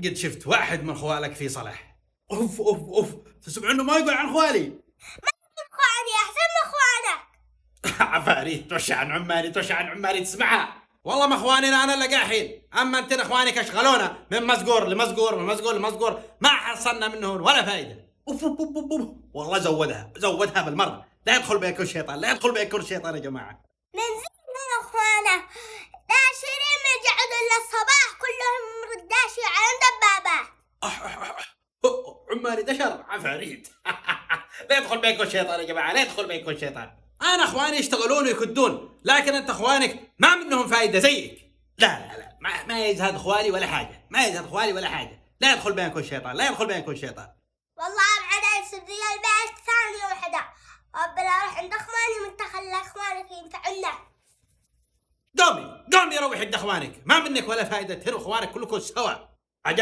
قد شفت واحد من خوالك في صلاح. اوف اوف اوف، تسمع انه ما يقول عن خوالي. ما اخواني احسن من اخوانك. عفاريت توش عن عماني، توش عن عماني تسمعها. والله ما اخواننا انا اللي قاحين، اما انتن اخوانك اشغلونا من مسقور لمسقور من مسقور لمسقور، ما حصلنا منهم ولا فايده. اوف اوف اوف اوف، والله زودها بالمره. لا يدخل بينكم شيطان، لا يدخل بينكم شيطان يا جماعه. ننزل من اخوانا داشرين ما يقعدوا الا الصباح كلهم رداشي على دبابات. عماني دشر عفاريت. لا يدخل بينكم شيطان يا جماعه، لا يدخل بينكم شيطان. انا اخواني يشتغلون ويكدون، لكن انت اخوانك ما منهم فايده زيك. لا ما يزهد خوالي ولا حاجه، ما يزهد خوالي ولا حاجه. لا يدخل بينكم شيطان، لا يدخل بينكم شيطان. والله ابعد يصير لي البيت ثانية واحدة، وبلا اروح عند اخواني وانت خلي اخوانك ينفعونا. قومي روحي عند اخوانك، ما منك ولا فايده، تروا اخوانك كلكم سوا.